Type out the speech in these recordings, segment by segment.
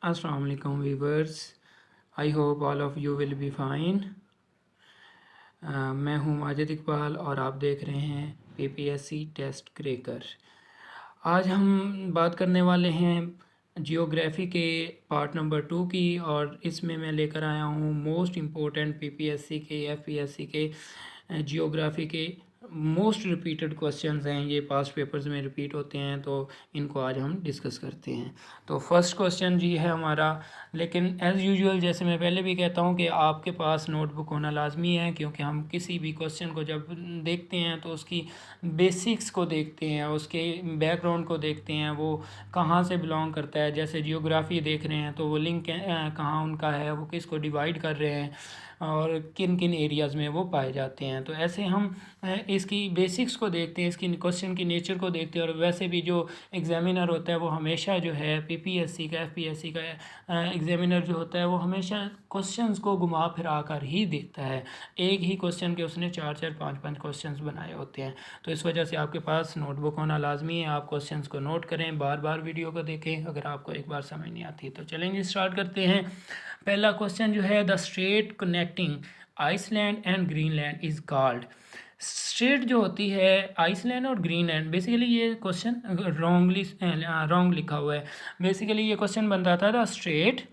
अस्सलाम वालेकुम viewers, I hope all of you will be fine. मैं हूं माजिद इकबाल और आप देख रहे हैं पीपीएससी टेस्ट क्रैकर। आज हम बात करने वाले हैं जियोग्राफ़ी के पार्ट नंबर 2 की, और इसमें मैं लेकर आया हूं मोस्ट इम्पोर्टेंट पीपीएससी के एफपीएससी के जियोग्राफ़ी के मोस्ट रिपीटेड क्वेश्चंस हैं। ये पास्ट पेपर्स में रिपीट होते हैं, तो इनको आज हम डिस्कस करते हैं। तो फर्स्ट क्वेश्चन जी है हमारा, लेकिन एज़ यूजुअल जैसे मैं पहले भी कहता हूँ कि आपके पास नोटबुक होना लाजमी है, क्योंकि हम किसी भी क्वेश्चन को जब देखते हैं तो उसकी बेसिक्स को देखते हैं, उसके बैकग्राउंड को देखते हैं, वो कहाँ से बिलोंग करता है। जैसे जियोग्राफी देख रहे हैं तो वो लिंक कहाँ उनका है, वो किसको डिवाइड कर रहे हैं और किन किन एरियाज़ में वो पाए जाते हैं। तो ऐसे हम इसकी बेसिक्स को देखते हैं, इसकी क्वेश्चन की नेचर को देखते हैं। और वैसे भी जो एग्ज़ामिनर होता है वो हमेशा जो है पीपीएससी का एफपीएससी का एग्ज़ामिनर जो होता है वो हमेशा क्वेश्चंस को घुमा फिरा कर ही देता है। एक ही क्वेश्चन के उसने 4-4 5-5 क्वेश्चंस बनाए होते हैं। तो इस वजह से आपके पास नोटबुक होना लाजमी है। आप क्वेश्चंस को नोट करें, बार बार वीडियो को देखें अगर आपको एक बार समझ नहीं आती। तो चलेंगे, स्टार्ट करते हैं। पहला क्वेश्चन जो है, the strait connecting Iceland and Greenland is called. Strait जो होती है आइसलैंड और ग्रीनलैंड, बेसिकली ये क्वेश्चन रॉन्ग लिखा हुआ है। बेसिकली ये क्वेश्चन बनता था, the strait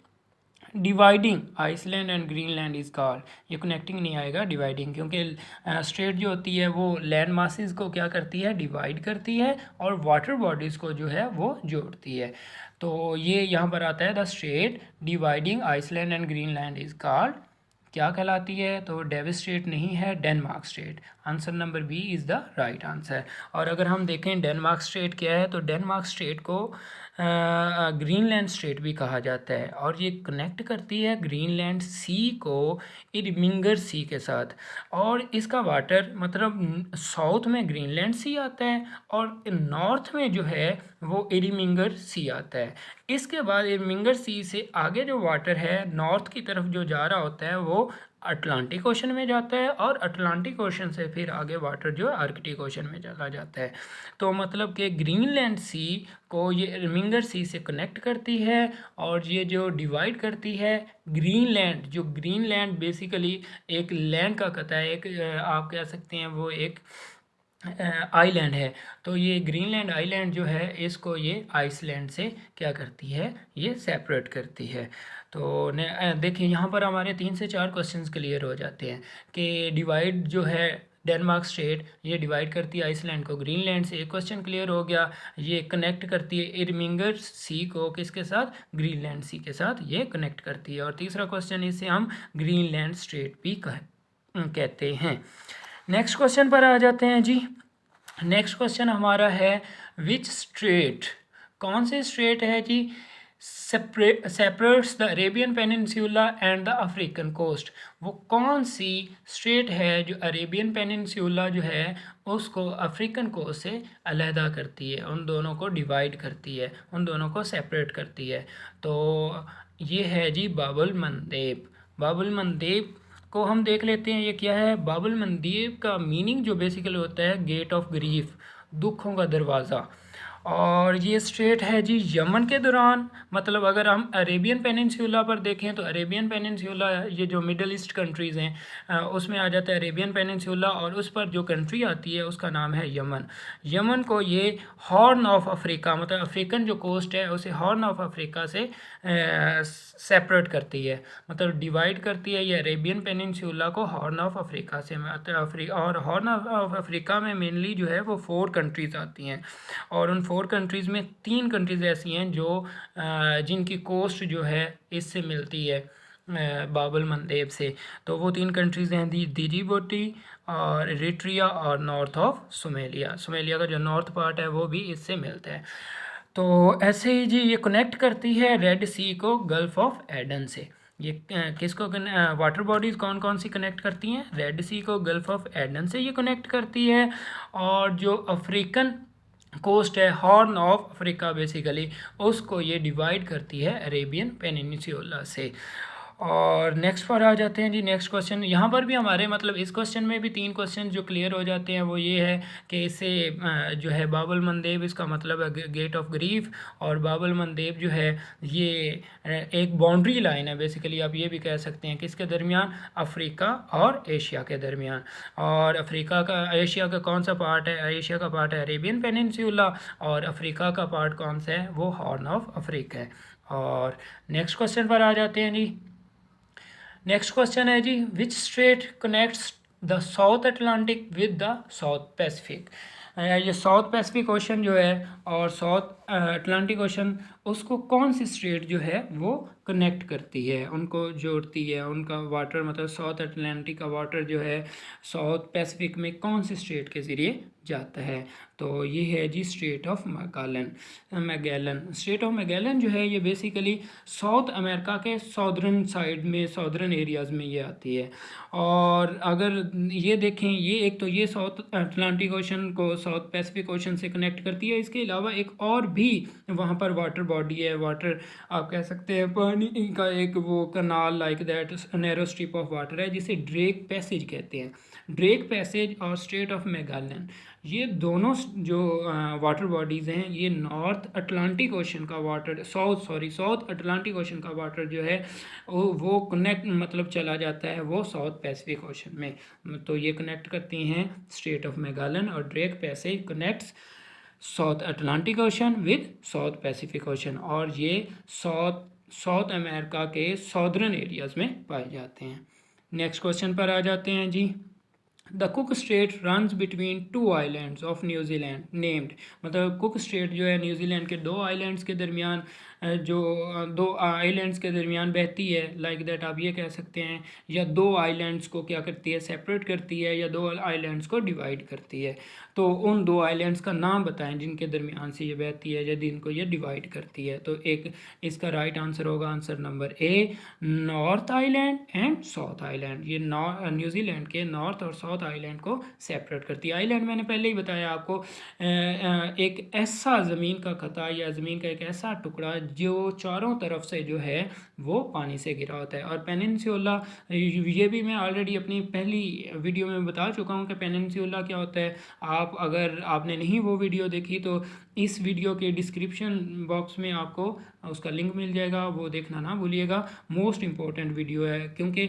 dividing Iceland and Greenland is called. ये कनेक्टिंग नहीं आएगा, डिवाइडिंग, क्योंकि स्ट्रेट जो होती है वो लैंड मासेस को क्या करती है, डिवाइड करती है, और वाटर बॉडीज़ को जो है वो जोड़ती है। तो ये यहाँ पर आता है, the strait dividing Iceland and Greenland is called, क्या कहलाती है? तो डेविस स्ट्रेट नहीं है, Denmark strait. Answer number B is the right answer. और अगर हम देखें डेनमार्क स्ट्रेट क्या है, तो डेनमार्क स्ट्रेट को ग्रीनलैंड स्ट्रेट भी कहा जाता है, और ये कनेक्ट करती है ग्रीनलैंड सी को इरमिंगर सी के साथ। और इसका वाटर मतलब साउथ में ग्रीनलैंड सी आता है और नॉर्थ में जो है वो इरमिंगर सी आता है। इसके बाद इरमिंगर सी से आगे जो वाटर है नॉर्थ की तरफ जो जा रहा होता है वो अटलांटिक ओशन में जाता है, और अटलांटिक ओशन से फिर आगे वाटर जो है आर्कटिक ओशन में चला जाता है। तो मतलब कि ग्रीनलैंड सी को ये इरमिंगर सी से कनेक्ट करती है, और ये जो डिवाइड करती है ग्रीनलैंड, जो ग्रीनलैंड बेसिकली एक लैंड का कहता है, एक आप कह सकते हैं वो एक आइलैंड है। तो ये ग्रीनलैंड आइलैंड जो है इसको ये आइसलैंड से क्या करती है, ये सेपरेट करती है। तो देखिए यहाँ पर हमारे 3 से 4 क्वेश्चंस क्लियर हो जाते हैं कि डिवाइड जो है डेनमार्क स्टेट ये डिवाइड करती है आइसलैंड को ग्रीनलैंड से, एक क्वेश्चन क्लियर हो गया। ये कनेक्ट करती है इरमिंगर सी को किसके साथ, ग्रीनलैंड सी के साथ ये कनेक्ट करती है। और तीसरा क्वेश्चन, इसे हम ग्रीनलैंड स्टेट भी कहते हैं। नेक्स्ट क्वेश्चन पर आ जाते हैं जी। नेक्स्ट क्वेश्चन हमारा है, विच स्ट्रेट, कौन से स्ट्रेट है जी, separates the Arabian peninsula and the African coast. वो कौन सी स्ट्रेट है जो अरेबियन पेनिनसुला जो है उसको अफ्रीकन कोस्ट से अलहदा करती है, उन दोनों को डिवाइड करती है, उन दोनों को सेपरेट करती है। तो ये है जी बाबुल मंदेब। बाबुल मंदेब को हम देख लेते हैं, ये क्या है। बाबुल मंदेब का मीनिंग जो बेसिकली होता है गेट ऑफ ग्रीफ, दुखों का दरवाज़ा। और ये स्ट्रेट है जी यमन के दौरान, मतलब अगर हम अरेबियन पेनिनसुला पर देखें तो अरेबियन पेनिनसुला ये जो मिडल ईस्ट कंट्रीज़ हैं उसमें आ जाता है अरेबियन पेनिनसुला, और उस पर जो कंट्री आती है उसका नाम है यमन। यमन को ये हॉर्न ऑफ अफ्रीका, मतलब अफ्रीकन जो कोस्ट है उसे हॉर्न ऑफ अफ्रीका से सेपरेट करती है, मतलब डिवाइड करती है ये अरेबियन पेनिनसुला को हॉर्न ऑफ अफ्रीका से। और हॉर्न ऑफ अफ्रीका में मेनली जो है वो 4 कंट्रीज़ आती हैं, और उन 4 कंट्रीज़ में 3 कंट्रीज़ ऐसी हैं जो जिनकी कोस्ट जो है इससे मिलती है बाबुल मंदेब से। तो वो 3 कंट्रीज़ हैं दीजिबोटी और इरिट्रिया और नॉर्थ ऑफ सोमालिया। सोमालिया का जो नॉर्थ पार्ट है वो भी इससे मिलता है। तो ऐसे ही जी ये कनेक्ट करती है रेड सी को गल्फ ऑफ एडन से। ये किसको वाटर बॉडीज़ कौन कौन सी कनेक्ट करती हैं, रेड सी को गल्फ ऑफ एडन से ये कनेक्ट करती है। और जो अफ्रीकन कोस्ट है हॉर्न ऑफ अफ्रीका बेसिकली, उसको ये डिवाइड करती है अरेबियन पेनिनसुला से। और नेक्स्ट पर आ जाते हैं जी। नेक्स्ट क्वेश्चन यहाँ पर भी हमारे मतलब इस क्वेश्चन में भी 3 क्वेश्चन जो क्लियर हो जाते हैं वो ये है कि इसे जो है बाबुल मंदेब, इसका मतलब है गेट ऑफ ग्रीफ। और बाबुल मंदेब जो है ये एक बाउंड्री लाइन है बेसिकली, आप ये भी कह सकते हैं किसके दरमियान, अफ्रीका और एशिया के दरमियान। और अफ्रीका का, एशिया का कौन सा पार्ट है, एशिया का पार्ट है अरेबियन पेनिनसुला, और अफ्रीका का पार्ट कौन सा है, वो हॉर्न ऑफ अफ्रीका है। और नेक्स्ट क्वेश्चन पर आ जाते हैं जी। नेक्स्ट क्वेश्चन है जी, which strait connects the South Atlantic with the South Pacific. ये साउथ पैसिफिक ओशन जो है और साउथ अटलांटिक ओशन, उसको कौन सी स्ट्रेट जो है वो कनेक्ट करती है, उनको जोड़ती है, उनका वाटर मतलब साउथ अटलांटिक का वाटर जो है साउथ पैसिफिक में कौन सी स्ट्रेट के ज़रिए जाता है। तो ये है जी Strait of Magellan. Strait of Magellan जो है ये बेसिकली साउथ अमेरिका के सॉदर्न साइड में, सॉदर्न एरियाज़ में ये आती है। और अगर ये देखें, ये एक तो ये साउथ अटलांटिक ओशन को साउथ पैसिफिक ओशन से कनेक्ट करती है, इसके अलावा एक और भी वहाँ पर वाटर बॉडी है, वाटर आप कह सकते हैं पानी का एक वो canal like that narrow strip of water है जिसे ड्रेक पैसेज कहते हैं। ड्रेक पैसेज और स्ट्रेट ऑफ मैगेलन, ये दोनों जो वाटर बॉडीज़ हैं, ये नॉर्थ अटलांटिक ओशन का वाटर, साउथ अटलांटिक ओशन का वाटर जो है वो कनेक्ट मतलब चला जाता है वो साउथ पैसिफिक ओशन में। तो ये कनेक्ट करती हैं स्ट्रेट ऑफ मैगेलन, और Drake passage connects south Atlantic ocean with south Pacific ocean, और ये साउथ अमेरिका के सॉदर्न एरियाज़ में पाए जाते हैं। नेक्स्ट क्वेश्चन पर आ जाते हैं जी। The Cook Strait runs between 2 islands of New Zealand named, मतलब कुक स्ट्रेट जो है न्यूजीलैंड के 2 आइलैंड्स के दरमियान जो 2 आइलैंड्स के दरमियान बहती है, लाइक दैट आप ये कह सकते हैं, या 2 आइलैंड्स को क्या करती है, सेपरेट करती है, या 2 आइलैंड्स को डिवाइड करती है। तो उन 2 आइलैंड्स का नाम बताएं जिनके दरमियान से ये बहती है या जिनको ये डिवाइड करती है। तो एक इसका राइट आंसर होगा answer number A, north island and south island. ये न्यूजीलैंड के नॉर्थ और साउथ आइलैंड को सेपरेट करती है। आइलैंड मैंने पहले ही बताया आपको, एक ऐसा ज़मीन का खता या ज़मीन का एक ऐसा टुकड़ा जो चारों तरफ से जो है वो पानी से घिरा होता है। और पेनिनसुला, ये भी मैं ऑलरेडी अपनी पहली वीडियो में बता चुका हूँ कि पेनिनसुला क्या होता है। आप अगर आपने नहीं वो वीडियो देखी तो इस वीडियो के डिस्क्रिप्शन बॉक्स में आपको उसका लिंक मिल जाएगा, वो देखना ना भूलिएगा। मोस्ट इम्पॉर्टेंट वीडियो है क्योंकि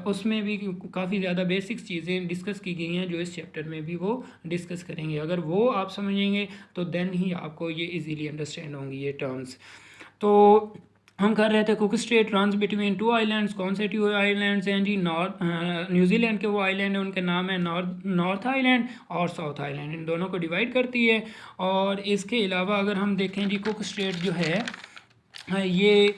उसमें भी काफ़ी ज़्यादा बेसिक्स चीज़ें डिस्कस की गई हैं जो इस चैप्टर में भी वो डिस्कस करेंगे। अगर वो आप समझेंगे तो देन ही आपको ये इजीली अंडरस्टैंड होंगी ये टर्म्स। तो हम कर रहे थे cook Strait runs between 2 islands. कौन से 2 आइलैंड्स हैं जी, नॉर्थ न्यूजीलैंड के वो आइलैंड है, उनके नाम है नॉर्थ आइलैंड और साउथ आइलैंड, इन दोनों को डिवाइड करती है। और इसके अलावा अगर हम देखें जी, कुक स्ट्रेट जो है ये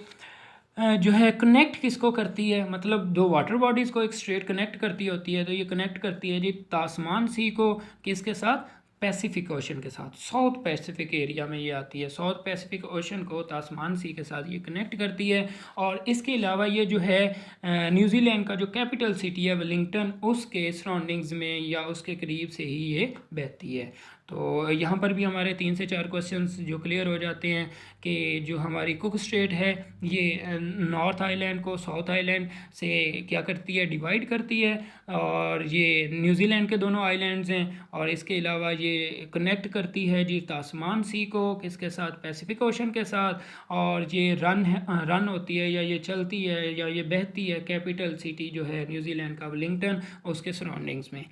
जो है कनेक्ट किसको करती है, मतलब 2 वाटर बॉडीज़ को एक स्ट्रेट कनेक्ट करती होती है। तो ये कनेक्ट करती है जी तास्मान सी को किसके साथ, पैसिफिक ओशन के साथ। साउथ पैसिफिक एरिया में ये आती है, साउथ पैसिफिक ओशन को तास्मान सी के साथ ये कनेक्ट करती है। और इसके अलावा ये जो है न्यूजीलैंड का जो कैपिटल सिटी है वेलिंगटन, उसके सराउंडिंग्स में या उसके करीब से ही ये बहती है। तो यहाँ पर भी हमारे 3 से 4 क्वेश्चंस जो क्लियर हो जाते हैं कि जो हमारी कुक स्ट्रेट है ये नॉर्थ आइलैंड को साउथ आइलैंड से क्या करती है, डिवाइड करती है। और ये न्यूजीलैंड के दोनों आइलैंड्स हैं। और इसके अलावा ये कनेक्ट करती है जी तास्मान सी को किसके साथ, पैसिफिक ओशन के साथ। और ये रन होती है या ये चलती है या ये बहती है कैपिटल सिटी जो है न्यूजीलैंड का वेलिंगटन, उसके सराउंडिंग्स में।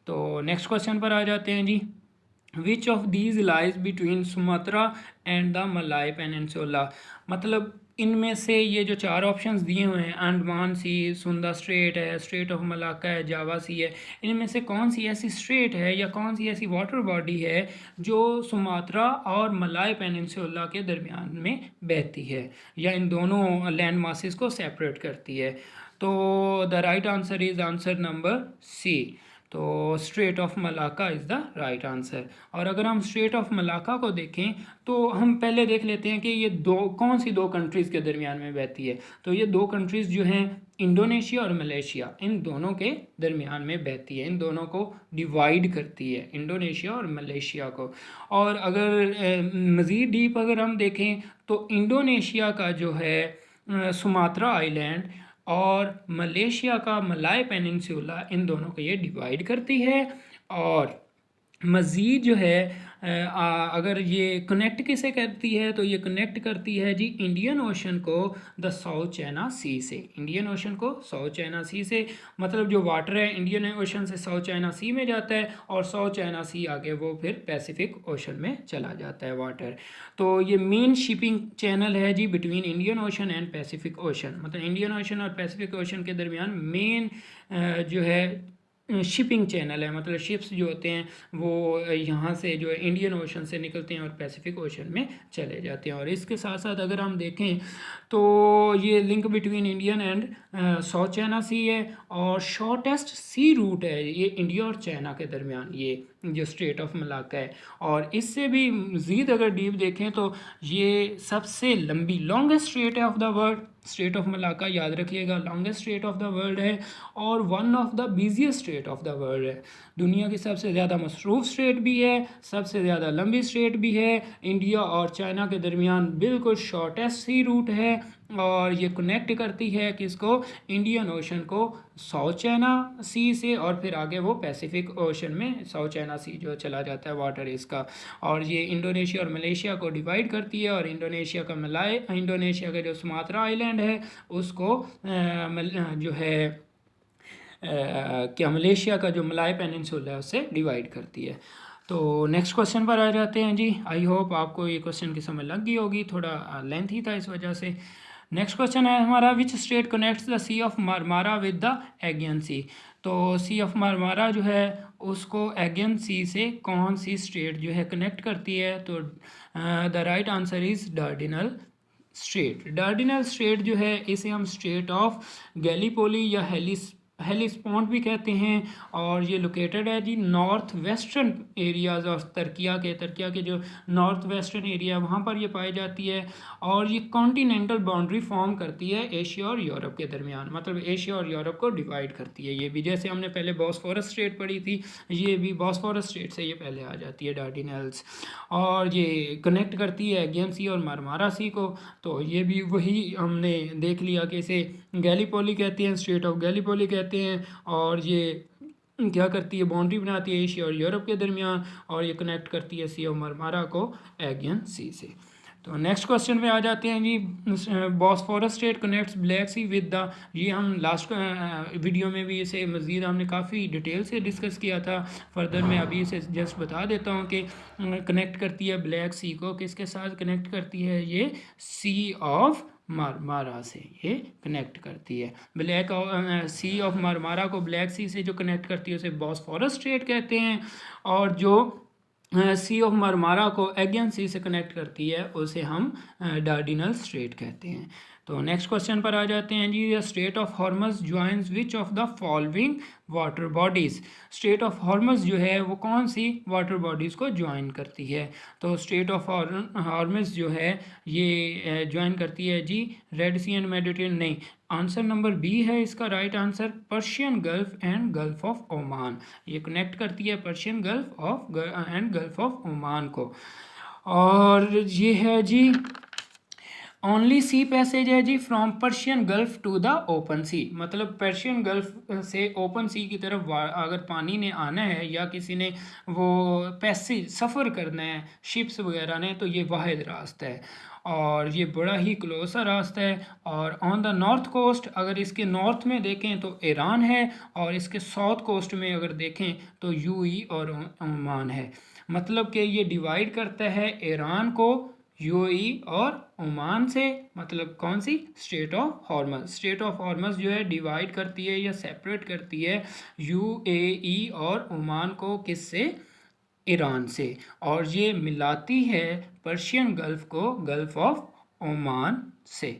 तो नेक्स्ट क्वेश्चन पर आ जाते हैं जी। Which of these lies between Sumatra and the Malay peninsula, मतलब इनमें से ये जो 4 ऑप्शंस दिए हुए हैं, अंडमान सी, सुंदा स्ट्रेट है, स्ट्रेट ऑफ मलाक्का है, जावा सी है, इनमें से कौन सी ऐसी स्ट्रेट है या कौन सी ऐसी वाटर बॉडी है जो सुमात्रा और मलाई पेनिनसुला के दरमियान में बहती है या इन दोनों लैंड मासेस को सेपरेट करती है। तो the right answer is answer number C. तो Strait of Malacca is the right answer. और अगर हम स्ट्रेट ऑफ मलाक्का को देखें तो हम पहले देख लेते हैं कि ये कौन सी 2 कंट्रीज़ के दरमियान में बहती है। तो ये 2 कंट्रीज़ जो हैं इंडोनेशिया और मलेशिया, इन दोनों के दरमियान में बहती है, इन दोनों को डिवाइड करती है, इंडोनेशिया और मलेशिया को। और अगर मज़ीद डीप अगर हम देखें तो इंडोनेशिया का जो है सुमात्रा आइलैंड और मलेशिया का मलाय पेनिनसुला, इन दोनों को ये डिवाइड करती है। और मज़ीद जो है अगर ये कनेक्ट किसे करती है, तो ये कनेक्ट करती है जी इंडियन ओशन को द साउथ चाइना सी से। इंडियन ओशन को साउथ चाइना सी से, मतलब जो वाटर है इंडियन ओशन से साउथ चाइना सी में जाता है, और साउथ चाइना सी आगे वो फिर पैसिफिक ओशन में चला जाता है वाटर। तो ये मेन शिपिंग चैनल है जी between Indian Ocean and Pacific Ocean, मतलब इंडियन ओशन और पैसिफिक ओशन के दरमियान मेन जो है शिपिंग चैनल है। मतलब शिप्स जो होते हैं वो यहाँ से जो है इंडियन ओशन से निकलते हैं और पैसिफिक ओशन में चले जाते हैं। और इसके साथ साथ अगर हम देखें तो ये link between Indian and South China Sea है, और शॉर्टेस्ट सी रूट है ये इंडिया और चाइना के दरमियान, ये जो स्ट्रेट ऑफ मलाक्का है। और इससे भी मज़ीद अगर डीप देखें तो ये सबसे लंबी लॉन्गेस्ट स्ट्रेट है of the world. Straight of Malacca याद रखिएगा, longest straight of the world है और one of the busiest straight of the world है। दुनिया की सबसे ज़्यादा मसरूफ़ स्ट्रेट भी है, सबसे ज़्यादा लंबी स्ट्रेट भी है। इंडिया और चाइना के दरमियान बिल्कुल शॉर्टेस्ट सी रूट है, और ये कनेक्ट करती है किसको, इंडियन ओशन को साउथ चाइना सी से, और फिर आगे वो पैसिफिक ओशन में साउथ चाइना सी जो चला जाता है वाटर इसका। और ये इंडोनेशिया और मलेशिया को डिवाइड करती है, और इंडोनेशिया का जो सुमात्रा आइलैंड है उसको जो है क्या मलेशिया का जो मलाय पेनिनसुला है उससे डिवाइड करती है। तो नेक्स्ट क्वेश्चन पर आ जाते हैं जी। आई होप आपको ये क्वेश्चन की समझ लग गई होगी, थोड़ा लेंथी था इस वजह से। नेक्स्ट क्वेश्चन है हमारा, which state connects the Sea of Marmara with the Aegean Sea. तो सी ऑफ मारमारा जो है उसको एगियन सी से कौन सी स्टेट जो है कनेक्ट करती है, तो the right answer is Dardanelles strait. Dardanelles strait जो है इसे हम स्ट्रेट ऑफ गैलीपोली या हेलिस्पोंट भी कहते हैं, और ये लोकेटेड है जी north western areas of Turkiye के जो नॉर्थ वेस्टर्न एरिया वहाँ पर ये पाई जाती है। और ये कॉन्टिनेंटल बाउंड्री फॉर्म करती है एशिया और यूरोप के दरमियान, मतलब एशिया और यूरोप को डिवाइड करती है। ये भी जैसे हमने पहले बॉस्फोरस स्ट्रेट पढ़ी थी, ये भी बॉस्फोरस स्ट्रेट से ये पहले आ जाती है डार्डिनल्स, और ये कनेक्ट करती है एगियन सी और मारमारा सी को। तो ये भी वही हमने देख लिया कि इसे गैलीपोली कहते हैं, स्ट्रेट ऑफ गैलीपोली कहते हैं, और ये क्या करती है, बाउंड्री बनाती है एशिया और यूरोप के दरमियान, और ये कनेक्ट करती है सी ऑफ मारमारा को एगियन सी से। तो नेक्स्ट क्वेश्चन पे आ जाते हैं जी, Bosphorus strait connects Black Sea with the, ये हम लास्ट वीडियो में भी इसे मज़ीद हमने काफ़ी डिटेल से डिस्कस किया था। फर्दर मैं अभी इसे जस्ट बता देता हूँ कि कनेक्ट करती है ब्लैक सी को किसके साथ कनेक्ट करती है, ये सी ऑफ मारमारा से ये कनेक्ट करती है। ब्लैक सी ऑफ मारमारा को ब्लैक सी से जो कनेक्ट करती है उसे बॉस्फोरस स्ट्रेट कहते हैं, और जो सी ऑफ मारमारा को एगियन सी से कनेक्ट करती है उसे हम डार्डिनल स्ट्रेट कहते हैं। तो नेक्स्ट क्वेश्चन पर आ जाते हैं जी, Strait of Hormuz joins which of the following water bodies. Strait of Hormuz जो है वो कौन सी वाटर बॉडीज़ को ज्वाइन करती है, तो स्ट्रेट ऑफ हॉर्मस जो है ये ज्वाइन करती है जी रेड सी एंड मेडिटेरेनियन, नहीं, आंसर नंबर बी है इसका right answer, Persian Gulf and Gulf of Oman. ये कनेक्ट करती है Persian Gulf of and Gulf of Oman को। और ये है जी ओनली सी पैसेज है जी from Persian Gulf to the open sea, मतलब पर्शियन गल्फ से ओपन सी की तरफ अगर पानी ने आना है या किसी ने वो पैसेज सफ़र करना है शिप्स वगैरह ने, तो ये वाहिद रास्ता है, और ये बड़ा ही क्लोज सा रास्ता है। और ऑन द नॉर्थ कोस्ट अगर इसके नॉर्थ में देखें तो ईरान है, और इसके साउथ कोस्ट में अगर देखें तो यूएई और ओमान है। मतलब कि ये डिवाइड करता है ईरान को यूएई और ओमान से, मतलब कौन सी, straight of हॉर्मस। Straight of Hormuz जो है डिवाइड करती है या सेपरेट करती है यूएई और ओमान को, किससे, ईरान से, और ये मिलाती है पर्शियन गल्फ को गल्फ ऑफ ओमान से।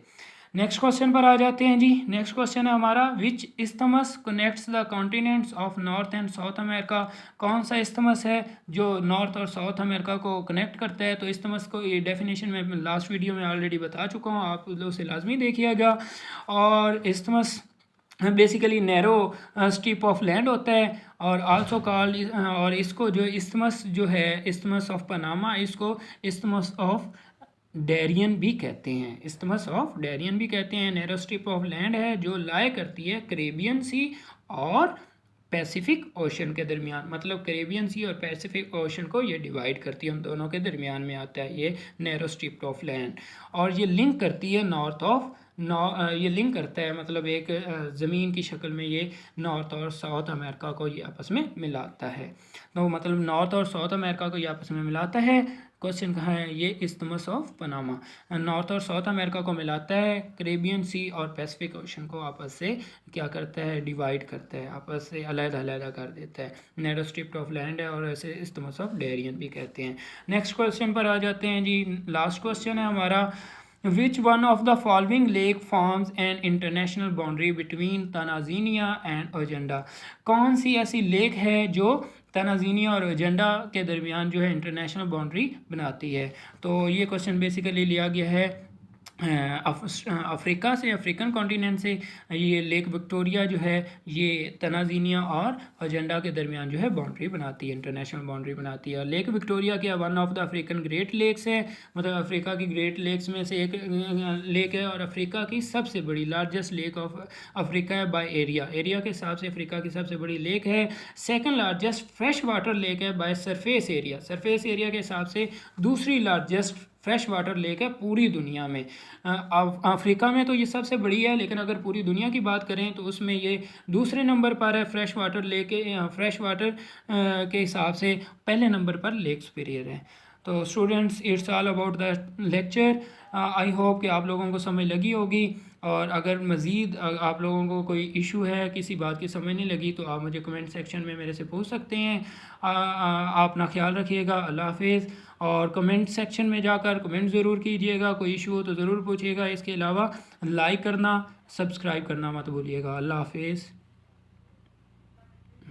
नेक्स्ट क्वेश्चन पर आ जाते हैं जी। नेक्स्ट क्वेश्चन है हमारा, which isthmus connects the continents of North and South America. कौन सा इस्थमस है जो नॉर्थ और साउथ अमेरिका को कनेक्ट करता है, तो इस्थमस को ये डेफिनेशन में लास्ट वीडियो में ऑलरेडी बता चुका हूँ, आप उसे लाजमी देखिएगा। और isthmus basically narrow strip of land होता है, और आल्सो कॉल्ड, और इसको जो इस्थमस जो है, इस्थमस ऑफ पनामा, इसको इस्थमस ऑफ डेरियन भी कहते हैं, इस्थमस ऑफ डेरियन भी कहते हैं। नैरो स्ट्रिप ऑफ लैंड है जो लाई करती है कैरेबियन सी और पैसिफिक ओशन के दरमियान, मतलब कैरेबियन सी और पैसिफिक ओशन को ये डिवाइड करती है, उन दोनों के दरमियान में आता है ये नैरो स्ट्रिप ऑफ लैंड। और ये लिंक करती है नॉर्थ ऑफ ये लिंक करता है, मतलब एक ज़मीन की शक्ल में ये नॉर्थ और साउथ अमेरिका को ये आपस में मिलाता है। तो मतलब नॉर्थ और साउथ अमेरिका को ये आपस में मिलाता है। क्वेश्चन कहाँ है, ये इस्थमस ऑफ पनामा नॉर्थ और साउथ अमेरिका को मिलाता है, कैरेबियन सी और पैसिफिक ओशन को आपस से क्या करता है, डिवाइड करता है, आपस से अलग-अलग कर देता है। नैरो स्ट्रिप ऑफ लैंड है और ऐसे इस्थमस ऑफ डेरियन भी कहते हैं। नेक्स्ट क्वेश्चन पर आ जाते हैं जी। लास्ट क्वेश्चन है हमारा, Which one of the following lake forms an international boundary between Tanzania and Uganda? कौन सी ऐसी लेक है जो तनाज़ीनिया और ओजेंडा के दरमियान जो है इंटरनेशनल बाउंड्री बनाती है? तो ये क्वेश्चन बेसिकली लिया गया है अफ्रीका से, अफ्रीकन कॉन्टिनेंट से। ये लेक विक्टोरिया जो है ये तनाज़ीनिया और ओजेंडा के दरमियान जो है बाउंड्री बनाती है, इंटरनेशनल बाउंड्री बनाती है। लेक विक्टोरिया क्या one of the African great lakes है, मतलब अफ्रीका की ग्रेट लेक्स में से एक लेक है और अफ्रीका की सबसे बड़ी लार्जेस्ट लेक ऑफ अफ्रीका है बाय एरिया, एरिया के हिसाब से अफ्रीका की सबसे बड़ी लेक है। Second largest fresh water lake है by surface area, surface area के हिसाब से दूसरी लार्जेस्ट फ्रेश वाटर लेक है पूरी दुनिया में। अफ्रीका में तो ये सबसे बड़ी है, लेकिन अगर पूरी दुनिया की बात करें तो उसमें ये दूसरे नंबर पर है। Fresh water lake fresh water के हिसाब से पहले नंबर पर लेक सुपीरियर है। तो students, it's all about the lecture. I hope कि आप लोगों को समझ लगी होगी, और अगर मज़ीद आप लोगों को कोई इशू है, किसी बात की समझ नहीं लगी, तो आप मुझे कमेंट सेक्शन में मेरे से पूछ सकते हैं। आप अपना ख्याल रखिएगा। अल्लाह हाफिज़। और कमेंट सेक्शन में जाकर कमेंट ज़रूर कीजिएगा, कोई इशू हो तो ज़रूर पूछिएगा। इसके अलावा लाइक करना, सब्सक्राइब करना मत भूलिएगा। अल्लाह हाफिज़।